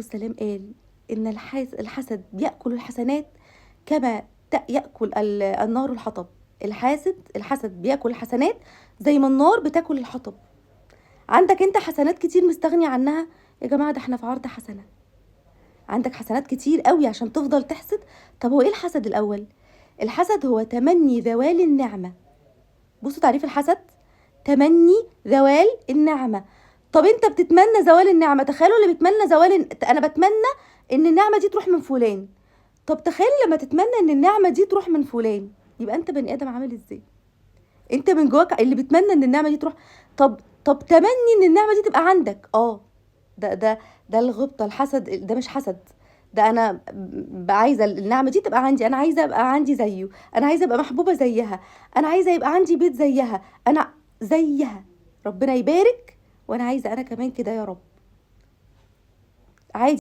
والسلام قال إن الحسد بيأكل الحسنات كما يأكل النار الحطب. الحسد بياكل الحسنات زي ما النار بتاكل الحطب. عندك انت حسنات كتير مستغني عنها يا جماعة، ده احنا في عرض حسنة. عندك حسنات كتير قوي عشان تفضل تحسد. طب هو ايه الحسد الأول؟ الحسد هو تمني زوال النعمة. بصوا تعريف الحسد: تمني زوال النعمة. طب انت بتتمنى زوال النعمة، تخيلوا اللي بيتمنى انا بتمنى ان النعمة دي تروح من فلان. طب تخيل لما تتمنى ان النعمة دي تروح من فلان، يبقى انت بني ادم عامل ازاي؟ انت من جواك اللي بتمنى ان النعمة دي تروح. طب تمني ان النعمة دي تبقى عندك. ده الغبطة. الحسد ده مش حسد، ده انا عايزه النعمه دي تبقى عندي، انا عايزه ابقى عندي زيه، انا عايزه ابقى محبوبه زيها، انا عايزه يبقى عندي بيت زيها، انا زيها. ربنا يبارك، وانا عايزه انا كمان كده يا رب. عادي.